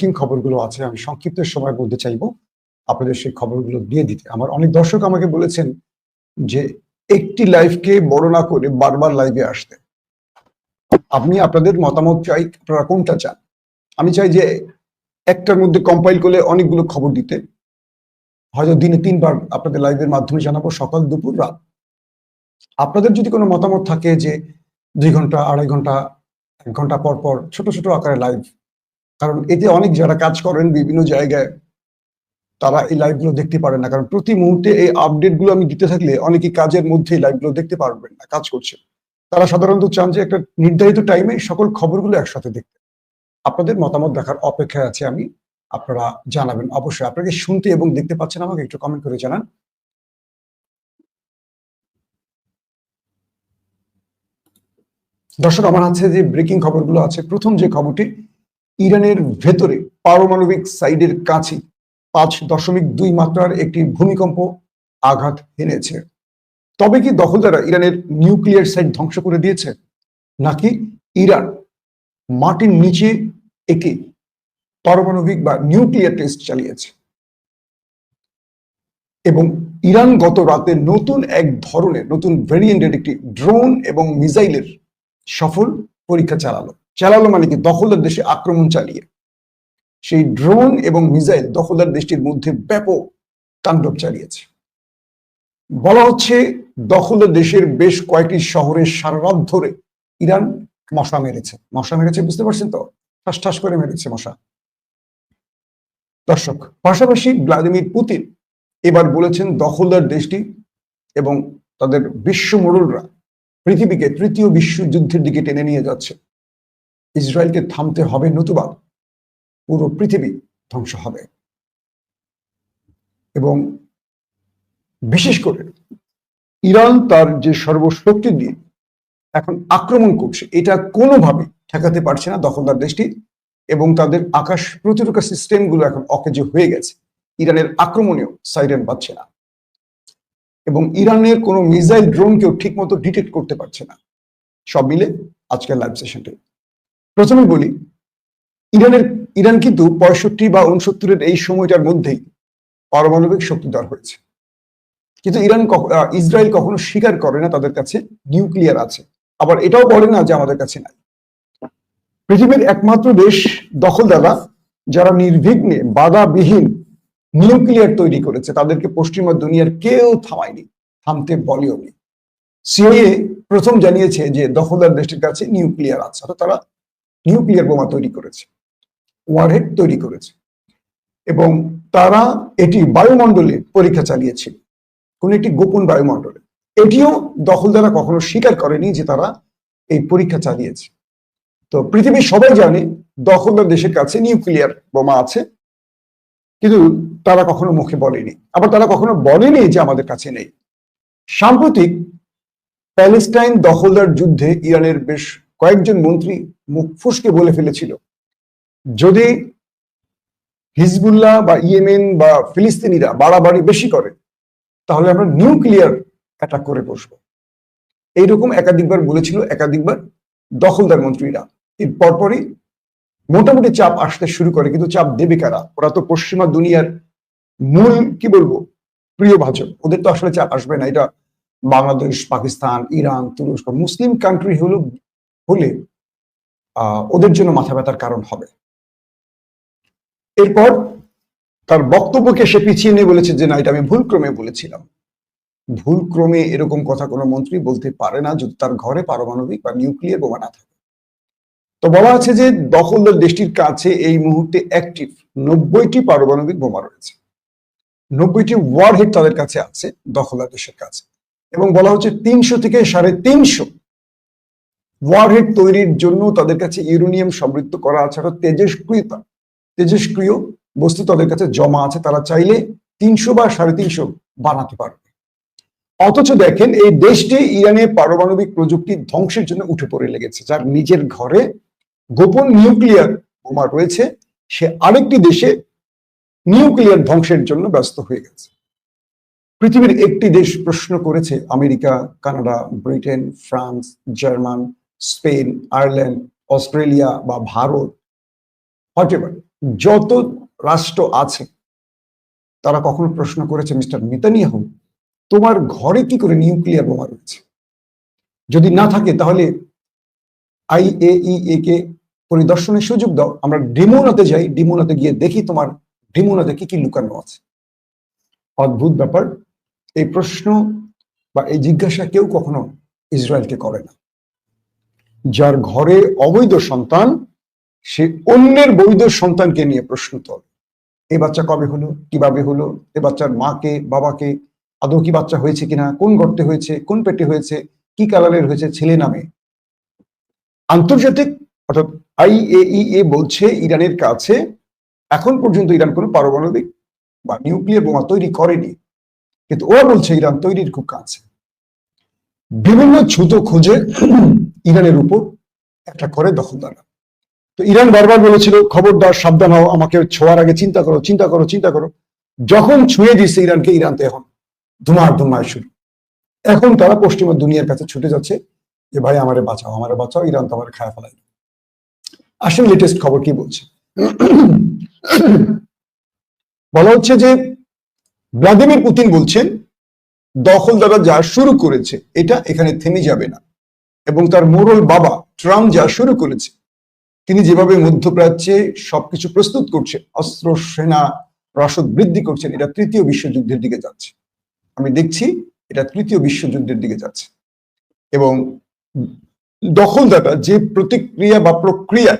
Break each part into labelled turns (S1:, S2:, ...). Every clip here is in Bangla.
S1: ব্রেকিং খবরগুলো আছে আমি সংক্ষিপ্ত সময়ের মধ্যে চাইবো আপনাদের সেই খবরগুলো দিয়ে দিতে। আমার অনেক দর্শক আমাকে বলেছেন যে একটি লাইভকে বড় না করে বারবার লাইভে আসতে। আপনি আপনাদের মতামত চাই, আপনারা কোনটা চান? আমি চাই যে একটার মধ্যে কম্পাইল করলে অনেকগুলো খবর দিতে, হয়তো দিনে 3বার আপনাদের লাইভের মাধ্যমে জানাবো, সকাল, দুপুর, রাত। আপনাদের যদি কোনো মতামত থাকে যে 2 ঘন্টা, 2.5 ঘন্টা, 1 ঘন্টা পর পর ছোট ছোট আকারে লাইভ, কারণ এতে অনেক যারা কাজ করেন বিভিন্ন জায়গায় তারা এই লাইভগুলো দেখতে পারেন না, কারণ প্রতি মুহূর্তে এই আপডেটগুলো আমি দিতে থাকলে অনেকে কাজের মধ্যে লাইভগুলো দেখতে পারবেন না, কাজ করছে। তারা সাধারণত চান যে একটা নির্ধারিত টাইমে সকল খবরগুলো একসাথে দেখতে। আপনাদের মতামত দেখার অপেক্ষায় আছে আমি, আপনারা জানাবেন অবশ্যই। আপনাকে শুনতে এবং দেখতে পাচ্ছেন আমাকে একটু কমেন্ট করে জানান। দর্শক, আমার আছে যে ব্রেকিং খবরগুলো আছে। প্রথম যে খবরটি, ইরানের ভেতরে পারমাণবিক সাইডের কাছে 5.2 মাত্রার একটি ভূমিকম্প আঘাত হেনেছে। তবে কি দখলদাররা ইরানের নিউক্লিয়ার সাইট ধ্বংস করে দিয়েছে, নাকি ইরান মাটির নিচে একটি পারমাণবিক বা নিউক্লিয়ার টেস্ট চালিয়েছে? এবং ইরান গত রাতে নতুন এক ধরনের নতুন ভেরিয়েন্টের একটি ড্রোন এবং মিসাইলের সফল পরীক্ষা চালালো মানে কি, দখলদার দেশে আক্রমণ চালিয়ে সেই ড্রোন এবং মিসাইল দখলদার দেশটির মধ্যে ব্যাপক তাণ্ডব চালিয়েছে। বলা হচ্ছে দখলদার দেশের বেশ কয়েকটি শহরে সারা রাত ধরে ইরান মশা মেরেছে, বুঝতে পারছেন তো? ঠাস ঠাস করে মেরেছে মশা। দর্শক, পাশাপাশি ভ্লাদিমির পুতিন এবার বলেছেন দখলদার দেশটি এবং তাদের বিশ্ব মোড়লরা পৃথিবীকে 3য় বিশ্বযুদ্ধের দিকে টেনে নিয়ে যাচ্ছে। ইসরায়েলকে থামতে হবে, নতুবা পুরো পৃথিবী ধ্বংস হবে। এবং বিশেষ করে ইরান তার যে সর্বশক্তি দিয়ে এখন আক্রমণ করছে, এটা কোনোভাবে ঠেকাতে পারছে না দখলদার দেশটি, এবং তাদের আকাশ প্রতিরক্ষা সিস্টেমগুলো এখন অকেজো হয়ে গেছে। ইরানের আক্রমণেও সাইরেন পাচ্ছে না, এবং ইরানের কোনো মিসাইল ড্রোনকেও ঠিক মতো ডিটেক্ট করতে পারছে না। সব মিলে আজকের লাইভ সেশনটি প্রথমে বলি, ইরান কিন্তু 65 বা 69-এর এই সময়টার মধ্যেই পারমাণবিক শক্তিধর হয়েছে, কিন্তু ইসরায়েল কখনো স্বীকার করে না তাদের কাছে নিউক্লিয়ার আছে, আবার এটাও বলে না যে আমাদের কাছে নাই। পৃথিবীর একমাত্র দেশ দখলদাররা যারা নির্বিঘ্নে বাধাবিহীন নিউক্লিয়ার তৈরি করেছে, তাদেরকে পশ্চিমা দুনিয়ার কেউ থামায়নি, থামতে বলেও নি। সিআইএ প্রথম জানিয়েছে যে দখলদার দেশটির কাছে নিউক্লিয়ার আছে, অর্থাৎ তারা নিউক্লিয়ার বোমা তৈরি করেছে, ওয়ারহেড তৈরি করেছে, এবং তারা এটি বায়ুমণ্ডলে পরীক্ষা চালিয়েছিল, কোন একটি গোপন বায়ুমণ্ডলে। এটিও দখলদাররা কখনো স্বীকার করেনি যে তারা এই পরীক্ষা চালিয়েছে। তো পৃথিবীর সবাই জানে দখলদার দেশের কাছে নিউক্লিয়ার বোমা আছে, কিন্তু তারা কখনো মুখে বলেনি, আবার তারা কখনো বলেনি যে আমাদের কাছে নেই। সাম্প্রতিক প্যালেস্টাইন দখলদার যুদ্ধে ইরানের বেশ কয়েকজন মন্ত্রী মুখ ফুসকে বলে ফেলেছিল, যদি হিজবুল্লাহ বা ইয়েমেন বা ফিলিস্তিনিরা বাড়াবাড়ি বেশি করে, তাহলে আমরা নিউক্লিয়ার অ্যাটাক করে বসবো। এইরকম একাধিকবার বলেছিল, একাধিকবার দখলদার মন্ত্রীরা। এর পরপরই মোটামুটি চাপ আসতে শুরু করে, কিন্তু চাপ দেবে কারা? ওরা তো পশ্চিমা দুনিয়ার মূল কি বলবো প্রিয় ভাজন, ওদের তো আসলে চাপ আসবে না। এটা বাংলাদেশ, পাকিস্তান, ইরান, তুরস্ক, মুসলিম কান্ট্রি হলে ওদের জন্য মাথা ব্যথার কারণ হবে। এরপর তার বক্তব্যকে সে পিছিয়ে নিয়ে বলেছে যে না, এটা আমি ভুলক্রমে বলেছিলাম। ভুলক্রমে এরকম কথা কোনো মন্ত্রী বলতে পারে না যদি তার ঘরে পারমাণবিক বা নিউক্লিয়ার বোমা না থাকে। তো বলা আছে যে দখলদার দেশটির কাছে এই মুহূর্তে অ্যাক্টিভ 90টি পারমাণবিক বোমা রয়েছে, 90টি ওয়ারহেড তাদের কাছে আছে দখলদার দেশের কাছে, এবং বলা হচ্ছে 300 থেকে 350 ওয়ারহেড তৈরির জন্য তাদের কাছে ইউরেনিয়াম সমৃদ্ধ করা আছে, তেজস্ক্রিয় বস্তু তাদের কাছে জমা আছে। তারা চাইলে 300 বা 350 বানাতে পারবে। অথচ দেখেন, এই দেশটি ইরানের পারমাণবিক প্রযুক্তি ধ্বংসের জন্য উঠে পড়ে লেগেছে। যার নিজের ঘরে গোপন নিউক্লিয়ার বোমা রয়েছে, সে আরেকটি দেশে নিউক্লিয়ার ধ্বংসের জন্য ব্যস্ত হয়ে গেছে। পৃথিবীর একটি দেশ প্রশ্ন করেছে, America, Canada, Britain, France, German, Spain, Ireland, Australia বা ভারত, হোয়াটএভার, যত রাষ্ট্র আছে তারা কখনো প্রশ্ন করেছে মিস্টার নেতানিয়াহু, তোমার ঘরে কি করে নিউক্লিয়ার বোমা রয়েছে? যদি না থাকে তাহলে IAEA কে পরিদর্শনের সুযোগ দাও, আমরা ডিমোনাতে যাই, ডিমোনাতে গিয়ে দেখি তোমার ডিমোনাতে কি কি লুকানো আছে। অদ্ভুত ব্যাপার। এই প্রশ্ন বা এই জিজ্ঞাসা কেউ কখনো ইসরায়েলকে করে না। যার ঘরে অবৈধ সন্তান, সে অন্যের বৈধ সন্তানকে নিয়ে প্রশ্ন তোলে। এই বাচ্চা কবে হলো, কিভাবে হলো, এ বাচ্চার মাকে বাবাকে, আদৌ কি বাচ্চা হয়েছে কিনা, কোন গর্তে হয়েছে, কোন পেটে হয়েছে, কি কালারের হয়েছে, ছেলে নামে। আন্তর্জাতিক অর্থাৎ IAEA বলছে ইরানের কাছে এখন পর্যন্ত ইরান কোনো পারমাণবিক বা নিউক্লিয়ার বোমা তৈরি করেনি, কিন্তু ওরা বলছে ইরান তৈরির খুব কাছে। বিভিন্ন ছুতো খুঁজে ইরানের উপর একটা করে দখলদাররা। তো ইরান বারবার বলেছিল খবরদার, সাবধান হও, আমাকে ছোঁয়ার আগে চিন্তা করো, চিন্তা করো, চিন্তা করো। যখন ছুঁয়ে দিচ্ছে ইরানকে, ইরান তো এখন ধুমার ধুমায় শুরু। এখন তারা পশ্চিমা দুনিয়ার কাছে ছুটে যাচ্ছে যে ভাই আমারে বাঁচাও, আমারে বাঁচাও, ইরান তো আমার খায়া ফেলাই। আসলে লেটেস্ট খবর কি বলছে? বলা হচ্ছে যে ভ্লাদিমির পুতিন বলছেন দখলদাররা যা শুরু করেছে এটা এখানে থেমে যাবে না, এবং তার মোড়ল বাবা ট্রাম্প যা শুরু করেছে, তিনি যেভাবে মধ্যপ্রাচ্যে সবকিছু প্রস্তুত করছে, অস্ত্র সেনা রসদ বৃদ্ধি করছেন, এটা তৃতীয় বিশ্বযুদ্ধের দিকে যাচ্ছে। আমি দেখছি এটা তৃতীয় বিশ্বযুদ্ধের দিকে যাচ্ছে। এবং দখলদাররা যে প্রতিক্রিয়া বা প্রক্রিয়া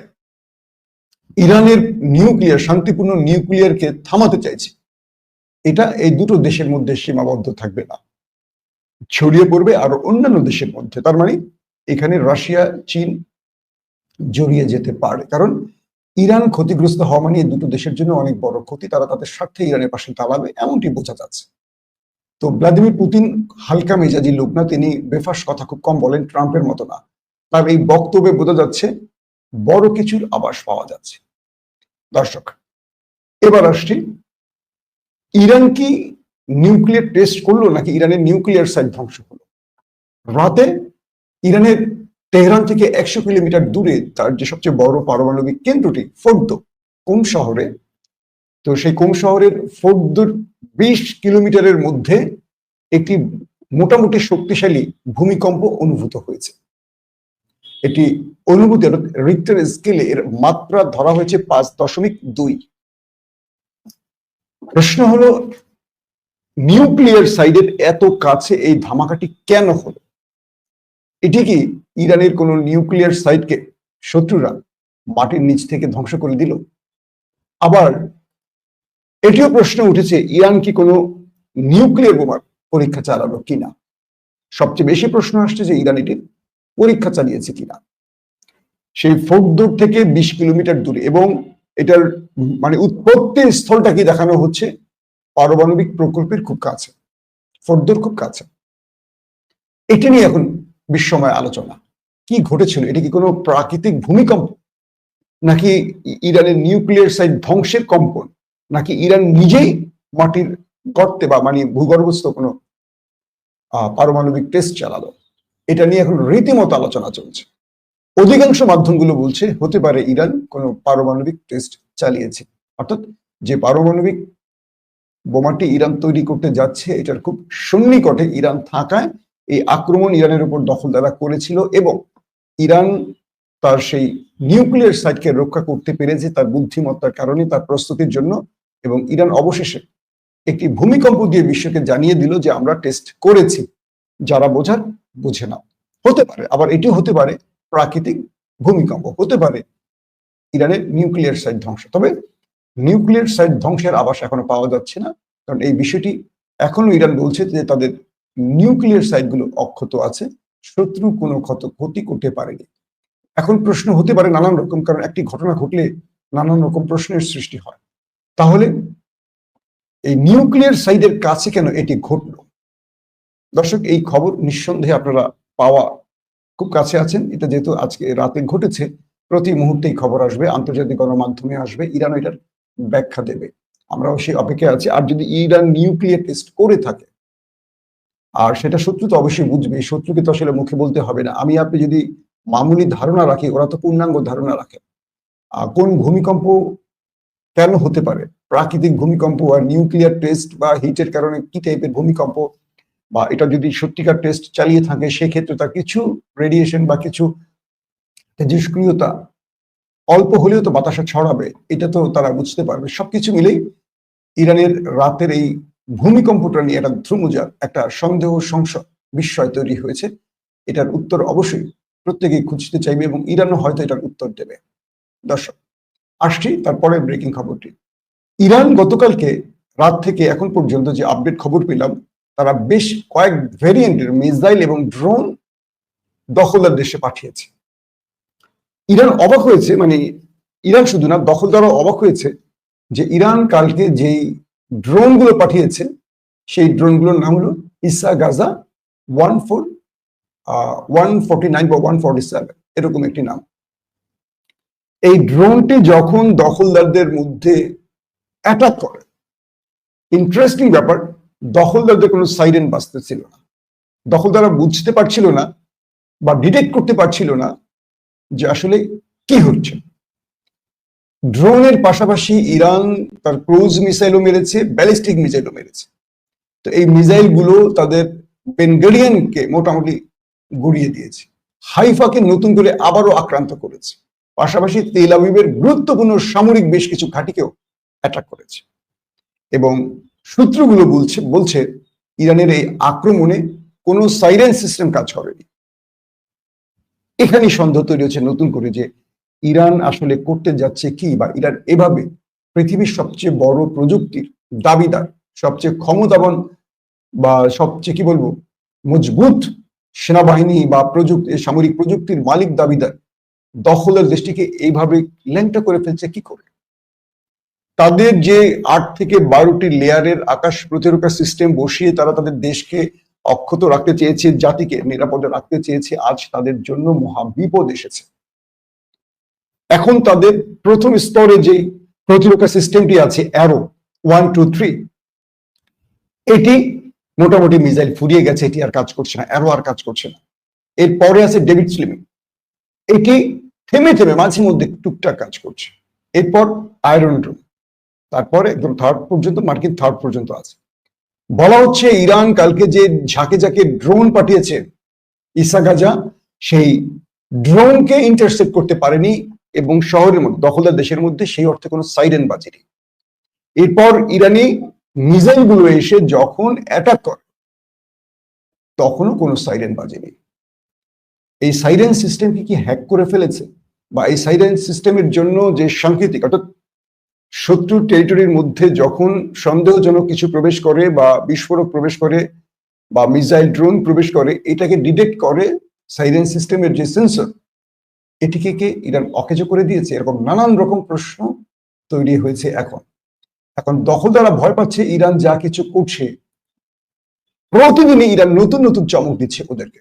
S1: ইরানের নিউক্লিয়ার, শান্তিপূর্ণ নিউক্লিয়ারকে থামাতে চাইছে, এটা এই দুটো দেশের মধ্যে সীমাবদ্ধ থাকবে না, ছড়িয়ে পড়বে আরো অন্যান্য দেশের মধ্যে। তার মানে এখানে রাশিয়া, চীন জড়িয়ে যেতে পারে, কারণ ইরান ক্ষতিগ্রস্ত হওয়া মানে এই দুটো দেশের জন্য অনেক বড় ক্ষতি। তারা তাদের স্বার্থে ইরানের পাশে দাঁড়াবে, এমনটি বোঝা যাচ্ছে। তো ভ্লাদিমির পুতিন হালকা মেজাজি লোক না, তিনি বেফাস কথা খুব কম বলেন, ট্রাম্পের মতো না। তার এই বক্তব্যে বোঝা যাচ্ছে বড় কিছুর আভাস পাওয়া যাচ্ছে। দর্শক, এবার আসছি, ইরান কি নিউক্লিয়ার টেস্ট করলো নাকি ইরানের নিউক্লিয়ার সাইট ধ্বংস হলো? রাতে ইরানের তেহরান থেকে 100 কিলোমিটার দূরে তার যে সবচেয়ে বড় পারমাণবিক কেন্দ্রটি ফোর্দো, কোম শহরে, তো সেই কোম শহরের ফোর্দোর 20 কিলোমিটারের মধ্যে একটি মোটামুটি শক্তিশালী ভূমিকম্প অনুভূত হয়েছে। এটি অনুভূতি রিক্টার স্কেলে এর মাত্রা ধরা হয়েছে 5.2। প্রশ্ন হলো নিউক্লিয়ার সাইডের এত কাছে এই ধামাকাটি কেন হলো? এটি কি ইরানের কোন নিউক্লিয়ার সাইটকে শত্রুরা মাটির নিচ থেকে ধ্বংস করে দিল? আবার এটিও প্রশ্ন উঠেছে ইরান কি কোনো নিউক্লিয়ার বোমার পরীক্ষা চালালো কিনা। সবচেয়ে বেশি প্রশ্ন আসছে যে ইরান এটির পরীক্ষা চালিয়েছে কিনা। সেই ফোর্দো থেকে 20 কিলোমিটার দূরে, এবং এটার মানে উৎপত্তি স্থলটা কি দেখানো হচ্ছে পারমাণবিক প্রকল্পের খুব কাছে, ফোর্দোর খুব কাছে। এটি নিয়ে এখন বিশ্বময় আলোচনা। কি ঘটেছিল? এটি কি কোনো প্রাকৃতিক ভূমিকম্প, নাকি ইরানের নিউক্লিয়ার সাইট ধ্বংসের কম্পন, নাকি ইরান নিজেই মাটির গর্তে বা মানে ভূগর্ভস্থ কোনো পারমাণবিক টেস্ট চালালো? এটা নিয়ে এখন রীতিমতো আলোচনা চলছে। অধিকাংশ মাধ্যমগুলো বলছে হতে পারে ইরান কোনো পারমাণবিক টেস্ট চালিয়েছে, অর্থাৎ যে পারমাণবিক বোমাটি ইরান তৈরি করতে যাচ্ছে এটার খুব সন্নিকটে ইরান থাকায় এই আক্রমণ ইরানের উপর দখলদাররা করেছিল, এবং ইরান তার সেই নিউক্লিয়ার সাইটকে রক্ষা করতে পেরেছে তার বুদ্ধিমত্তার কারণে, তার প্রস্তুতির জন্য। এবং ইরান অবশেষে একটি ভূমিকম্প দিয়ে বিশ্বকে জানিয়ে দিল যে আমরা টেস্ট করেছি, যারা বোঝার বুঝে নাও। হতে পারে আবার এটিও হতে পারে প্রাকৃতিক ভূমিকম্প, হতে পারে ইরানের নিউক্লিয়ার সাইট ধ্বংস। তবে নিউক্লিয়ার সাইট ধ্বংসের আভাস এখনো পাওয়া যাচ্ছে না, কারণ এই বিষয়টি এখনো ইরান বলছে যে তাদের নিউক্লিয়ার সাইটগুলো অক্ষত আছে, শত্রু কোনো ক্ষতি করতে পারেনি। এখন প্রশ্ন হতে পারে নানান রকম, কারণ একটি ঘটনা ঘটলে নানান রকম প্রশ্নের সৃষ্টি হয়। তাহলে এই নিউক্লিয়ার সাইটের কাছে কেন এটি ঘটলো? দর্শক, এই খবর নিঃসন্দেহে আপনারা পাওয়া খুব কাছে আছেন। এটা যেহেতু আজকে রাতে ঘটেছে, প্রতি মুহূর্তেই খবর আসবে, আন্তর্জাতিক গণমাধ্যমে আসবে, ইরান এটার ব্যাখ্যা দেবে, আমরাও সেই অপেক্ষায় আছি। আর যদি ইরান নিউক্লিয়ার টেস্ট করে থাকে, আর সেটা শত্রু তো অবশ্যই বুঝবে, শত্রুকে তো আসলে মুখে বলতে হবে না। আমি আপনি যদি মামুলি ধারণা রাখি, ওরা তো পূর্ণাঙ্গ ধারণা রাখে। কোন ভূমিকম্প কেন হতে পারে, প্রাকৃতিক ভূমিকম্প আর নিউক্লিয়ার টেস্ট বা হিটের কারণে কি টাইপের ভূমিকম্প, বা এটা যদি সত্যিকার টেস্ট চালিয়ে থাকে সেক্ষেত্রে তার কিছু রেডিয়েশন বা কিছু তেজস্ক্রিয়তা অল্প হলেও তো বাতাসে ছড়াবে, এটা তো তারা বুঝতে পারবে। সবকিছু মিলেই ইরানের রাতের এই ভূমিকম্পটা নিয়ে একটা ধ্রুমজার একটা সন্দেহ সংশয় বিস্ময় তৈরি হয়েছে। এটার উত্তর অবশ্যই প্রত্যেকেই খুঁজতে চাইবে এবং ইরানও হয়তো এটার উত্তর দেবে। দর্শক, আসছি তারপরে ব্রেকিং খবরটি। ইরান গতকালকে রাত থেকে এখন পর্যন্ত যে আপডেট খবর পেলাম, তারা বেশ কয়েক ভেরিয়েন্টের মিসাইল এবং ড্রোন দখলদার দেশে পাঠিয়েছে। ইরান অবাক হয়েছে, মানে ইরান শুধু না, দখলদারও অবাক হয়েছে যে ইরান কালকে যেই ড্রোনগুলো পাঠিয়েছে সেই ড্রোনগুলোর নাম হলো ইসা গাজা 149 বা 147 এরকম একটি নাম। এই ড্রোনটি যখন দখলদারদের মধ্যে অ্যাটাক করে, ইন্টারেস্টিং ব্যাপার, দখলদারদের কোনো সাইরেন বাজতেছিল না। দখলদাররা বুঝতে পারছিল না বা ডিটেক্ট করতে পারছিল না যে আসলে কি হচ্ছে। ড্রোনের পাশাপাশি ইরান তার ক্রুজ মিসাইলও মেরেছে, ব্যালিস্টিক মিসাইলও মেরেছে। তো এই মিসাইল গুলো তাদের বেনগারিয়ানকে মোটামুটি গুড়িয়ে দিয়েছে, হাইফাকে নতুন করে আবারও আক্রান্ত করেছে, পাশাপাশি তেল আবিবের গুরুত্বপূর্ণ সামরিক বেশ কিছু ঘাঁটিকেও অ্যাটাক করেছে। এবং সূত্রগুলো বলছে ইরানের এই আক্রমণে কোনো সাইরেন সিস্টেম কাজ করেনি। এখানেই সন্দেহ তৈরি হচ্ছে নতুন করে যে ইরান আসলে করতে যাচ্ছে কি, বা ইরান এভাবে পৃথিবীর সবচেয়ে বড় প্রযুক্তির দাবিদার, সবচেয়ে ক্ষমতাবান বা সবচেয়ে কি বলবো মজবুত সেনাবাহিনী বা সামরিক প্রযুক্তির মালিক দাবিদার দখলের দেশটিকে এইভাবে ল্যাংটা করে ফেলছে কি করে। তাদের যে 8 থেকে 12টি লেয়ারের আকাশ প্রতিরক্ষা সিস্টেম বসিয়ে তারা তাদের দেশকে অক্ষত রাখতে চেয়েছে, জাতিকে নিরাপদে রাখতে চেয়েছে, আজ তাদের জন্য মহা বিপদ এসেছে। এখন তাদের প্রথম স্তরে যে প্রতিরক্ষা সিস্টেমটি আছে অ্যারো 1, 2, 3, এটি মোটামুটি মিসাইল ফুরিয়ে গেছে, এটি আর কাজ করছে না, অ্যারো আর কাজ করছে না। এরপরে আছে ডেভিড স্লিম, এটি থেমে থেমে মাঝে মধ্যে টুকটাক কাজ করছে। এরপর আয়রন ড্রোন, তারপরে একদম থার্ড পর্যন্ত, মার্কিন থার্ড পর্যন্ত আছে। বলা হচ্ছে ইরান কালকে যে ঝাঁকে ঝাঁকে ড্রোন পাঠিয়েছে ইসা গাজা, সেই ড্রোনকে ইন্টারসেপ্ট করতে পারেনি এবং শহরের মধ্যে দখলদার দেশের মধ্যে সেই অর্থে কোনো সাইরেন বাজেনি। এরপর ইরানি মিসাইল গুলো এসে যখন অ্যাটাক করে তখনও কোনো সাইরেন বাজেনি। এই সাইরেন সিস্টেমকে কি হ্যাক করে ফেলেছে, বা এই সাইরেন সিস্টেমের জন্য যে সাংকেতিক, অর্থাৎ শত্রুর টেরিটরির মধ্যে যখন সন্দেহজনক কিছু প্রবেশ করে বা বিস্ফোরক প্রবেশ করে বা মিসাইল ড্রোন প্রবেশ করে, এটাকে ডিটেক্ট করে সাইরেন সিস্টেমের যে সেন্সর, এটিকে কে ইরান অকেজো করে দিয়েছে? এরকম নানান রকম প্রশ্ন তৈরি হয়েছে। এখন দখলদাররা ভয় পাচ্ছে ইরান যা কিছু করছে, প্রতিদিনই ইরান নতুন নতুন চমক দিচ্ছে ওদেরকে,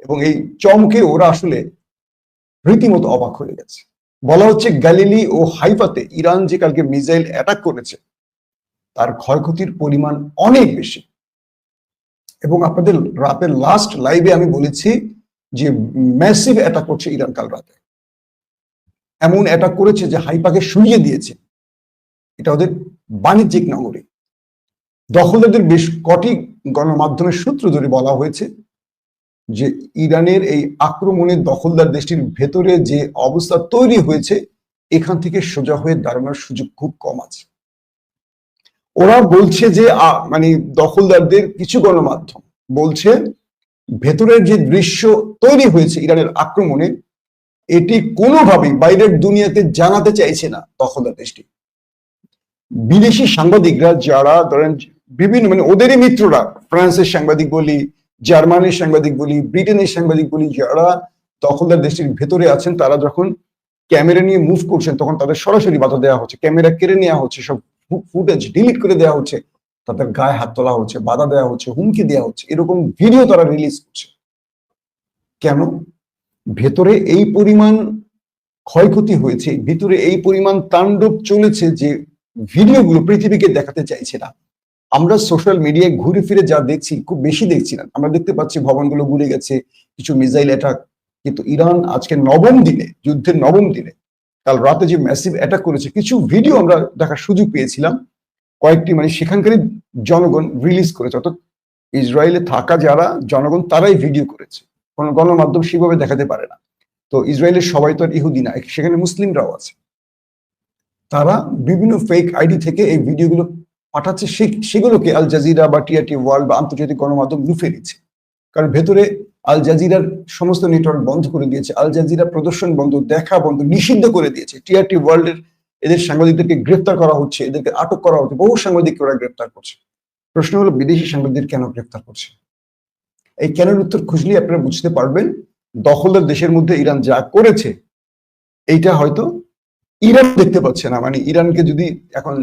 S1: এবং এই চমকে ওরা আসলে রীতিমতো অবাক হয়ে গেছে। বলা হচ্ছে গ্যালিলি ও হাইফাতে ইরান যে কালকে মিসাইল অ্যাটাক করেছে তার ক্ষয়ক্ষতির পরিমাণ অনেক বেশি। এবং আপনাদের রাতের লাস্ট লাইভে আমি বলেছি যে ম্যাসিভ অ্যাটাক করছে ইরান কাল রাতে, এমন অ্যাটাক করেছে যে হাইফাকে সরিয়ে দিয়েছে। এটা ওদের বাণিজ্যিক নগরী। দখলদারদের বেশ কটি গণমাধ্যমের সূত্র ধরে বলা হয়েছে যে ইরানের এই আক্রমণে দখলদার দেশটির ভেতরে যে অবস্থা তৈরি হয়েছে, এখান থেকে সোজা হয়ে দাঁড়ানোর সুযোগ খুব কম আছে। ওরা বলছে যে মানে দখলদারদের কিছু গণমাধ্যম বলছে ভেতরের যে দৃশ্য তৈরি হয়েছে ইরানের আক্রমণে, এটি কোনোভাবেই বাইরের দুনিয়াতে জানাতে চাইছে না দখলদার দেশটি। বিদেশি সাংবাদিকরা যারা ধরেন বিভিন্ন, মানে ওদেরই মিত্ররা, ফ্রান্সের সাংবাদিক বলি, জার্মানির সাংবাদিক বলি, ব্রিটেনের সাংবাদিক বলি, যারা দখলদার দেশটির ভেতরে আছেন, তারা যখন ক্যামেরা নিয়ে মুভ করছেন তখন তাদের সরাসরি বাধা দেওয়া হচ্ছে, ক্যামেরা কেড়ে নেওয়া হচ্ছে, সব ফুটেজ ডিলিট করে দেওয়া হচ্ছে, তাদের গায়ে হাত তোলা হচ্ছে, বাধা দেওয়া হচ্ছে, হুমকি দেওয়া হচ্ছে, এরকম ভিডিও তারা রিলিজ করছে। কেন? ভেতরে এই পরিমাণ ক্ষয়ক্ষতি হয়েছে, ভিতরে এই পরিমাণ তাণ্ডব চলেছে যে ভিডিওগুলো পৃথিবীকে দেখাতে চাইছে না। আমরা সোশ্যাল মিডিয়ায় ঘুরে ফিরে যা দেখছি, খুব বেশি দেখছি না, আমরা দেখতে পাচ্ছি ভবনগুলো ঘুরে গেছে, কিছু মিসাইল অ্যাটাক, কিন্তু ইরান আজকে নবম দিনে, যুদ্ধের নবম দিনে কাল রাতে যে ম্যাসিভ অ্যাটাক করেছে, কিছু ভিডিও আমরা দেখার সুযোগ পেয়েছিলাম, কয়েকটি মানে সেখানকারই জনগণ রিলিজ করেছে, অর্থাৎ ইসরায়েলে থাকা যারা জনগণ তারাই ভিডিও করেছে, কোনো গণমাধ্যম সেভাবে দেখাতে পারে না। তো ইসরায়েলের সবাই তো আর ইহুদি না, সেখানে মুসলিমরাও আছে, তারা বিভিন্ন ফেক আইডি থেকে এই ভিডিওগুলো পাঠাচ্ছে, সেগুলোকে আল জাজিরা বা টিআরটি ওয়ার্ল্ড বা আন্তর্জাতিক গণমাধ্যম লুফে নিচ্ছে। কারণ ভেতরে আল জাজিরার সমস্ত নেটওয়ার্ক বন্ধ করে দিয়েছে, আল জাজিরা প্রদর্শন বন্ধ, দেখা বন্ধ, নিষিদ্ধ করে দিয়েছে। টিআরটি ওয়ার্ল্ডের এদের সাংবাদিকদেরকে গ্রেফতার করা হচ্ছে, এদেরকে আটক করা হচ্ছে, বহু সাংবাদিককে ওরা গ্রেফতার করছে। প্রশ্ন হলো বিদেশি সাংবাদিক কেন গ্রেফতার করছে? এই কেনের উত্তর খুঁজলে আপনারা বুঝতে পারবেন দখলদার দেশের মধ্যে ইরান যা করেছে এইটা হয়তো ইরান দেখতে পাচ্ছে না। মানে ইরানকে যদি এখন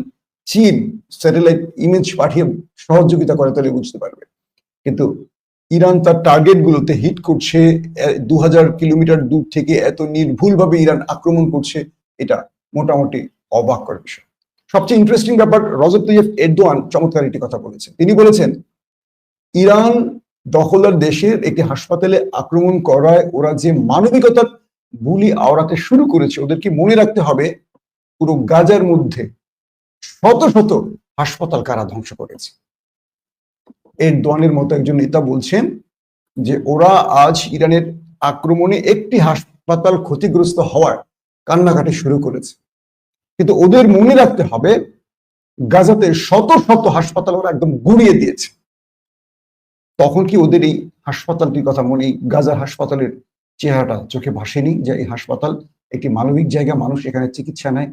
S1: চীন স্যাটেলাইট ইমেজ পাঠিয়ে সহযোগিতা করে তাহলে বুঝতে পারবে, কিন্তু ইরান তার টার্গেট গুলোতে হিট করছে, 2000 কিলোমিটার দূর থেকে এত নির্ভুলভাবে ইরান আক্রমণ করছে, এটা মোটামুটি অবাক করার বিষয়। সবচেয়ে ইন্টারেস্টিং ব্যাপার, রজব তাইয়্যিব এরদোয়ান চমৎকার একটি কথা বলেছেন। তিনি বলেছেন ইরান দখলদার দেশের একটি হাসপাতালে আক্রমণ করায় ওরা যে মানবিকতার বুলি আওড়াতে শুরু করেছে, ওদেরকে মনে রাখতে হবে পুরো গাজার মধ্যে শত শত হাসপাতাল কারা ধ্বংস করেছে। এরদোয়ানের মতো একজন নেতা বলছেন যে ওরা আজ ইরানের আক্রমণে একটি হাসপাতাল ক্ষতিগ্রস্ত হওয়ার কান্নাকাটি শুরু করেছে, কিন্তু ওদের মনে রাখতে হবে গাজাতে শত শত হাসপাতাল ওরা একদম গুড়িয়ে দিয়েছে। তখন কি ওদের এই হাসপাতালটির কথা মনে, গাজার হাসপাতালের চেহারাটা চোখে ভাসেনি যে এই হাসপাতাল একটি মানবিক জায়গা, মানুষ এখানে চিকিৎসা নেয়?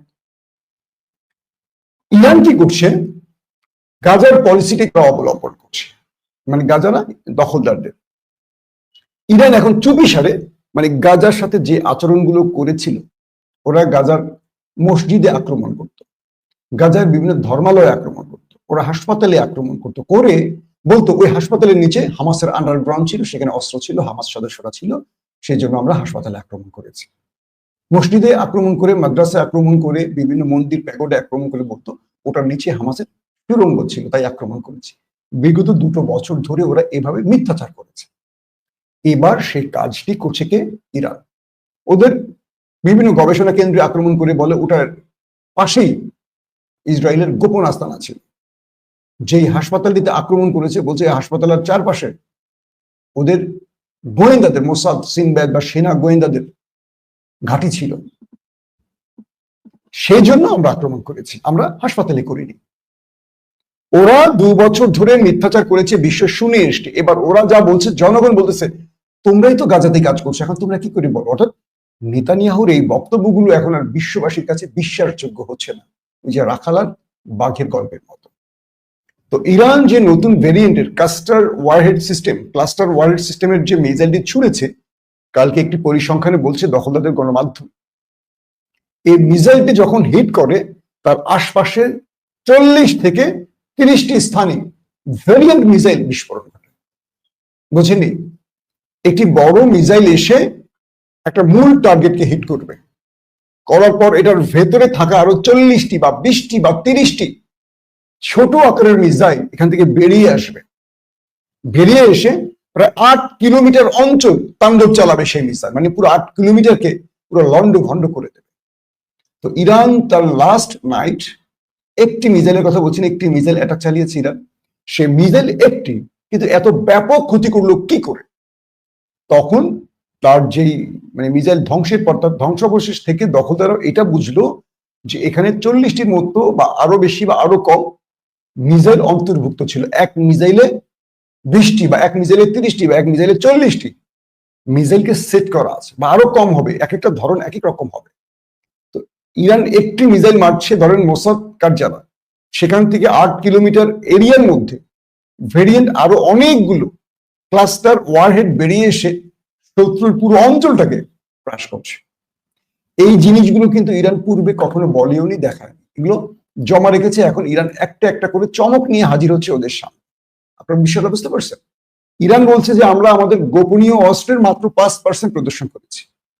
S1: ইরান কি করছে, গাজার পলিসিটিকে অবলম্বন করছে, মানে গাজা না দখলদারদের। ইরান এখন চুপিসারে মানে গাজার সাথে যে আচরণগুলো করেছিল, ওরা গাজার মসজিদে আক্রমণ করত, গাজার বিভিন্ন ধর্মালয়ে আক্রমণ করত, ওরা হাসপাতালে আক্রমণ করত, করে বলতো ওই হাসপাতালের নিচে হামাসের আন্ডারগ্রাউন্ড ছিল, সেখানে অস্ত্র ছিল, হামাস সদস্যরা ছিল, সেই জন্য আমরা হাসপাতালে আক্রমণ করেছি। মসজিদে আক্রমণ করে, মাদ্রাসায় আক্রমণ করে, বিভিন্ন মন্দির প্যাগোডে আক্রমণ করে বলতো ওটার নিচে হামাসের সুড়ঙ্গ ছিল তাই আক্রমণ করেছি। বিগত 2 বছর ধরে ওরা এভাবে মিথ্যাচার করেছে। এবার সেই কাজটি করছে কে? ইরান। ওদের বিভিন্ন গবেষণা কেন্দ্রে আক্রমণ করে বলে ওটার পাশেই ইসরায়েলের গোপন আস্তানা ছিল। যেই হাসপাতালটিতে আক্রমণ করেছে বলছে এই হাসপাতালের চারপাশে ওদের গোয়েন্দাদের, মোসাদ, সিনব্যাদ বা সেনা গোয়েন্দাদের ঘাঁটি ছিল, সেই জন্য আমরা আক্রমণ করেছি, আমরা হাসপাতালে করিনি। ওরা 2 বছর ধরে মিথ্যাচার করেছে, বিশ্ব শুনে এসছে। এবার ওরা যা বলছে, জনগণ বলতেছে তোমরাই তো গাজাতে কাজ করছো, এখন তোমরা কি করে বলো? অর্থাৎ নেতানিয়াহুর এই বক্তব্যগুলো এখন আর বিশ্ববাসীর কাছে বিশ্বাসযোগ্য হচ্ছে না, ওই যে রাখালার বাঘের গল্পের মতো। তো ইরান যে নতুন ভেরিয়েন্টের ক্লাস্টার ওয়ারহেড সিস্টেমের যে মিসাইলটি ছুড়েছে, কালকে একটি পরিসংখ্যানে বলছে দখলদারদের গণমাধ্যম, এই মিসাইলটি যখন হিট করে তার আশপাশে 40 থেকে 30টি স্থানে ভেরিয়েন্ট মিসাইল বিস্ফোরণ ঘটে। বুঝেনি? একটি বড় মিসাইল এসে একটা মূল টার্গেটকে হিট করবে, করার পর এটার ভেতরে থাকা আরো 40টি বা 20টি বা 30টি ছোট আকারের মিসাইল এখান থেকে বেরিয়ে আসবে, বেরিয়ে এসে প্রায় 8 কিলোমিটার অঞ্চল তাণ্ডব চালাবে সেই মিসাইল, মানে পুরো 8 কিলোমিটারকে পুরো লন্ড ভন্ড করে দেবে। তো ইরান তার লাস্ট নাইট একটি মিসাইলের কথা বলছেন, একটি মিসাইল অ্যাটাক চালিয়েছে ইরান। সে মিসাইল একটি, কিন্তু এত ব্যাপক ক্ষতি করলো কি করে? তখন তার যেই মানে মিসাইল ধ্বংসের পর তার ধ্বংসাবশেষ থেকে দখলদাররা এটা বুঝলো যে এখানে 40টির মতো বা আরো বেশি বা আরো কম মিসাইল অন্তর্ভুক্ত ছিল। এক মিসাইলে 20টি বা এক মিসাইলে 30টি বা এক মিসাইলে 40টি মিসাইলকে সেট করা আছে, বা আরো কম হবে, এক একটা ধরন এক এক রকম হবে। তো ইরান একটি মিসাইল মারছে, ধরেন মোসাদ কারজানা, সেখান থেকে 8 কিলোমিটার এরিয়ার মধ্যে ভেরিয়েন্ট আরো অনেকগুলো ক্লাস্টার ওয়ারহেড বেরিয়ে এসে শত্রুর পুরো অঞ্চলটাকে হ্রাস করছে। এই জিনিসগুলো কিন্তু ইরান পূর্বে কখনো বলেওনি, দেখায়নি, এগুলো জমা রেখেছে। এখন ইরান একটা একটা করে চমক নিয়ে হাজির হচ্ছে ওদের সামনে। আপনার বিষয়টা বুঝতে পারছেন? ইরান বলছে যে আমরা আমাদের গোপনীয় অস্ত্রের মাত্র 5% প্রদর্শন করেছি।